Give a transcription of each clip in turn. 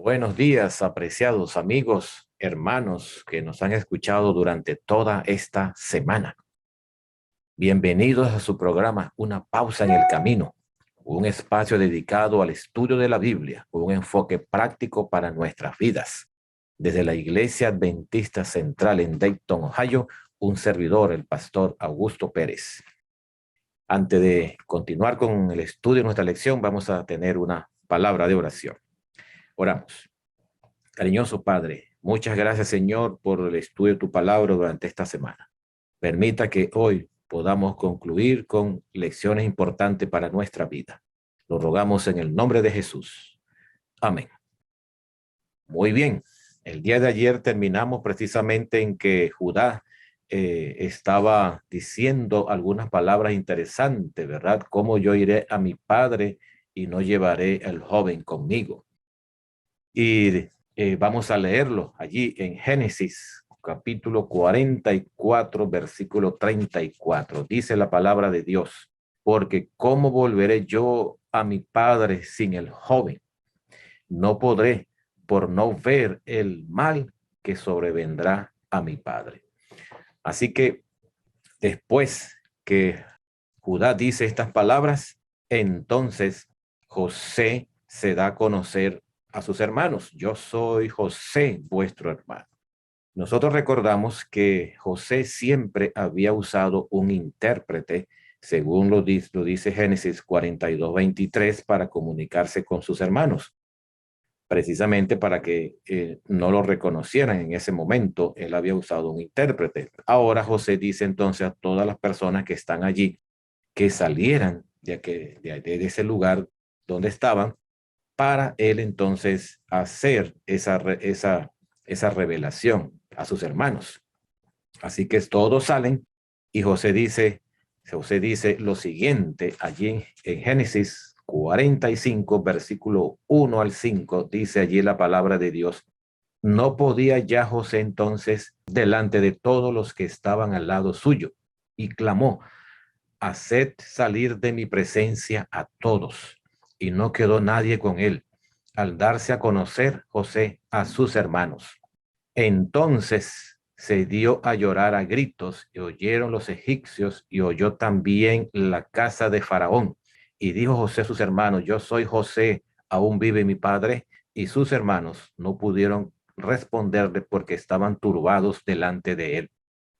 Buenos días, apreciados amigos, hermanos que nos han escuchado durante toda esta semana. Bienvenidos a su programa Una pausa en el camino, un espacio dedicado al estudio de la Biblia, con un enfoque práctico para nuestras vidas. Desde la Iglesia Adventista Central en Dayton, Ohio, un servidor, el pastor Augusto Pérez. Antes de continuar con el estudio de nuestra lección, vamos a tener una palabra de oración. Oramos. Cariñoso Padre, muchas gracias, Señor, por el estudio de tu palabra durante esta semana. Permita que hoy podamos concluir con lecciones importantes para nuestra vida. Lo rogamos en el nombre de Jesús. Amén. Muy bien. El día de ayer terminamos precisamente en que Judá estaba diciendo algunas palabras interesantes, ¿verdad? Cómo yo iré a mi padre y no llevaré al joven conmigo. Y vamos a leerlo allí en Génesis, capítulo 44, versículo 34. Dice la palabra de Dios, porque ¿cómo volveré yo a mi padre sin el joven? No podré por no ver el mal que sobrevendrá a mi padre. Así que después que Judá dice estas palabras, entonces José se da a conocer a sus hermanos. Yo soy José, vuestro hermano. Nosotros recordamos que José siempre había usado un intérprete, según lo dice Génesis 42, 23, para comunicarse con sus hermanos. Precisamente para que no lo reconocieran en ese momento, él había usado un intérprete. Ahora José dice entonces a todas las personas que están allí que salieran de ese lugar donde estaban, para él entonces hacer esa revelación a sus hermanos. Así que todos salen y José dice lo siguiente allí en Génesis 45, versículo 1 al 5, dice allí la palabra de Dios. No podía ya José entonces delante de todos los que estaban al lado suyo y clamó: haced salir de mi presencia a todos. Y no quedó nadie con él, al darse a conocer José a sus hermanos. Entonces se dio a llorar a gritos, y oyeron los egipcios, y oyó también la casa de Faraón. Y dijo José a sus hermanos: yo soy José, aún vive mi padre. Y sus hermanos no pudieron responderle porque estaban turbados delante de él.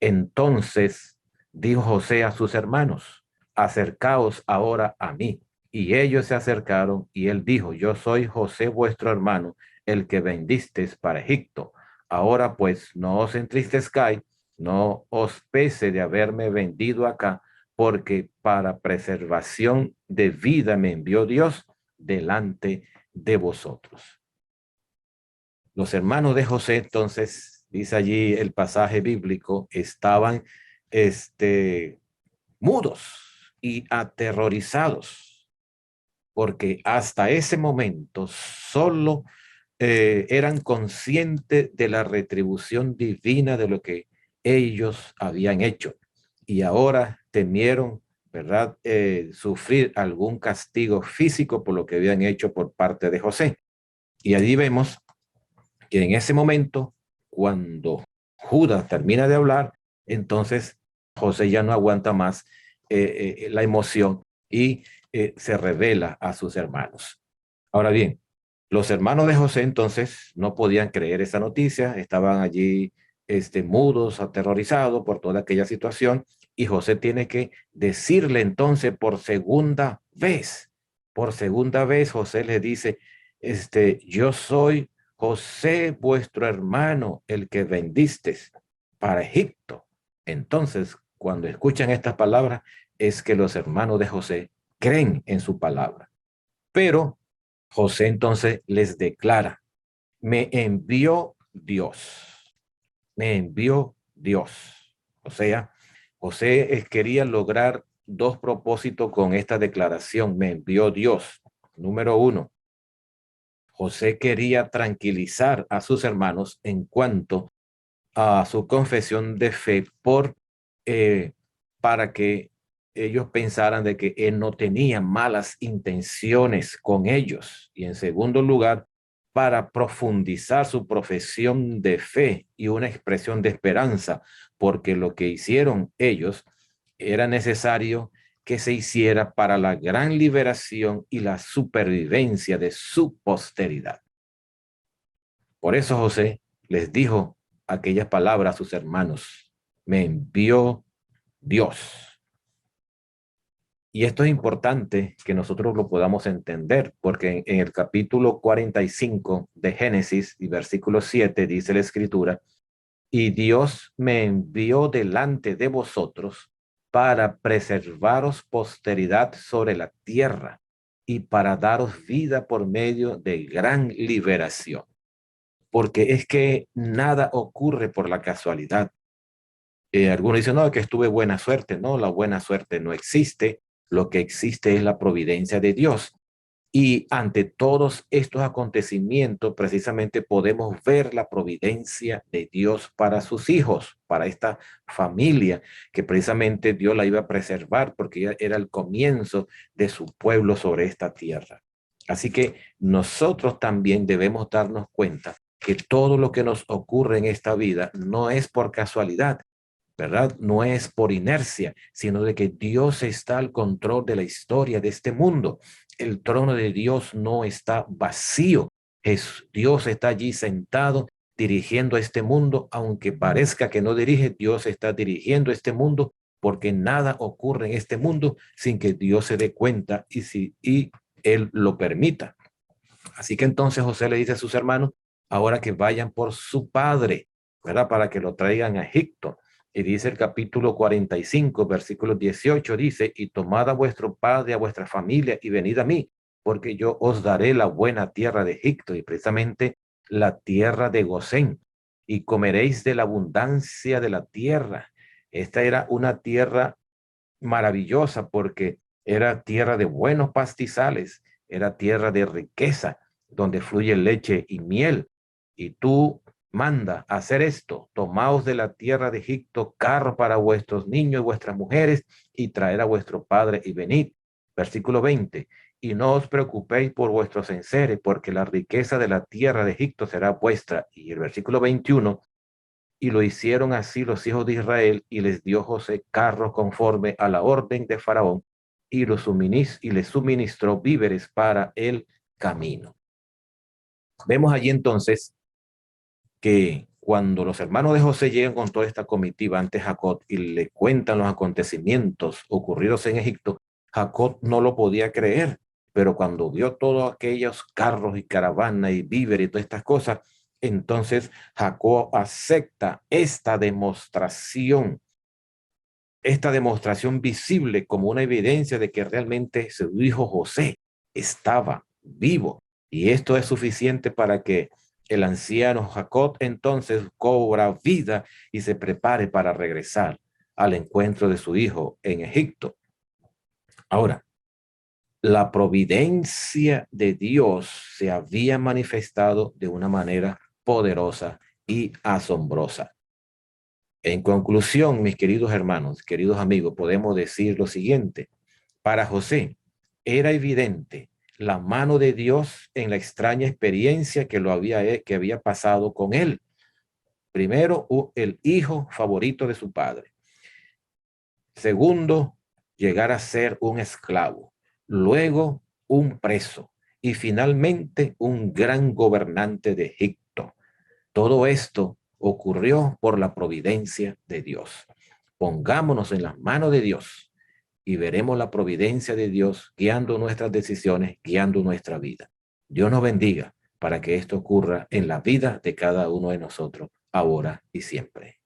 Entonces dijo José a sus hermanos: acercaos ahora a mí. Y ellos se acercaron, y él dijo: yo soy José vuestro hermano, el que vendisteis para Egipto. Ahora pues no os entristezcáis, no os pese de haberme vendido acá, porque para preservación de vida me envió Dios delante de vosotros. Los hermanos de José, entonces, dice allí el pasaje bíblico, estaban mudos y aterrorizados, porque hasta ese momento solo eran conscientes de la retribución divina de lo que ellos habían hecho, y ahora temieron, ¿verdad?, sufrir algún castigo físico por lo que habían hecho por parte de José. Y allí vemos que en ese momento, cuando Judas termina de hablar, entonces José ya no aguanta más la emoción y se revela a sus hermanos. Ahora bien, los hermanos de José entonces no podían creer esa noticia, estaban allí mudos, aterrorizados por toda aquella situación, y José tiene que decirle entonces por segunda vez José le dice: yo soy José vuestro hermano, el que vendisteis para Egipto. Entonces, cuando escuchan estas palabras, es que los hermanos de José creen en su palabra. Pero José entonces les declara: me envió Dios. Me envió Dios. O sea, José quería lograr dos propósitos con esta declaración. Me envió Dios. Número uno, José quería tranquilizar a sus hermanos en cuanto a su confesión de fe eh, para que ellos pensaran de que él no tenía malas intenciones con ellos. Y en segundo lugar, para profundizar su profesión de fe y una expresión de esperanza, porque lo que hicieron ellos era necesario que se hiciera para la gran liberación y la supervivencia de su posteridad. Por eso José les dijo aquellas palabras a sus hermanos: me envió Dios. Y esto es importante que nosotros lo podamos entender, porque en el capítulo 45 de Génesis y versículo 7 dice la escritura: y Dios me envió delante de vosotros para preservaros posteridad sobre la tierra y para daros vida por medio de gran liberación. Porque es que nada ocurre por la casualidad. Algunos dicen, no, que estuve buena suerte. No, la buena suerte no existe. Lo que existe es la providencia de Dios. Y ante todos estos acontecimientos, precisamente podemos ver la providencia de Dios para sus hijos, para esta familia, que precisamente Dios la iba a preservar porque era el comienzo de su pueblo sobre esta tierra. Así que nosotros también debemos darnos cuenta que todo lo que nos ocurre en esta vida no es por casualidad, ¿verdad? No es por inercia, sino de que Dios está al control de la historia de este mundo. El trono de Dios no está vacío. Dios está allí sentado dirigiendo a este mundo, aunque parezca que no dirige, Dios está dirigiendo este mundo, porque nada ocurre en este mundo sin que Dios se dé cuenta y Él lo permita. Así que entonces José le dice a sus hermanos, ahora que vayan por su padre, ¿verdad? Para que lo traigan a Egipto. Y dice el capítulo 45, versículo 18, dice: y tomad a vuestro padre, a vuestra familia, y venid a mí, porque yo os daré la buena tierra de Egipto, y precisamente la tierra de Gosén, y comeréis de la abundancia de la tierra. Esta era una tierra maravillosa porque era tierra de buenos pastizales, era tierra de riqueza, donde fluye leche y miel. Y tú manda a hacer esto: tomaos de la tierra de Egipto carro para vuestros niños y vuestras mujeres, y traer a vuestro padre y venid. Versículo 20. Y no os preocupéis por vuestros enseres, porque la riqueza de la tierra de Egipto será vuestra. Y el versículo 21. Y lo hicieron así los hijos de Israel, y les dio José carros conforme a la orden de Faraón, y les suministró víveres para el camino. Vemos allí entonces que cuando los hermanos de José llegan con toda esta comitiva ante Jacob y le cuentan los acontecimientos ocurridos en Egipto, Jacob no lo podía creer, pero cuando vio todos aquellos carros y caravanas y víveres y todas estas cosas, entonces Jacob acepta esta demostración visible como una evidencia de que realmente su hijo José estaba vivo. Y esto es suficiente para que el anciano Jacob entonces cobra vida y se prepare para regresar al encuentro de su hijo en Egipto. Ahora, la providencia de Dios se había manifestado de una manera poderosa y asombrosa. En conclusión, mis queridos hermanos, queridos amigos, podemos decir lo siguiente: para José era evidente la mano de Dios en la extraña experiencia que había pasado con él. Primero, el hijo favorito de su padre. Segundo, llegar a ser un esclavo. Luego, un preso. Y finalmente, un gran gobernante de Egipto. Todo esto ocurrió por la providencia de Dios. Pongámonos en las manos de Dios y veremos la providencia de Dios guiando nuestras decisiones, guiando nuestra vida. Dios nos bendiga para que esto ocurra en la vida de cada uno de nosotros, ahora y siempre.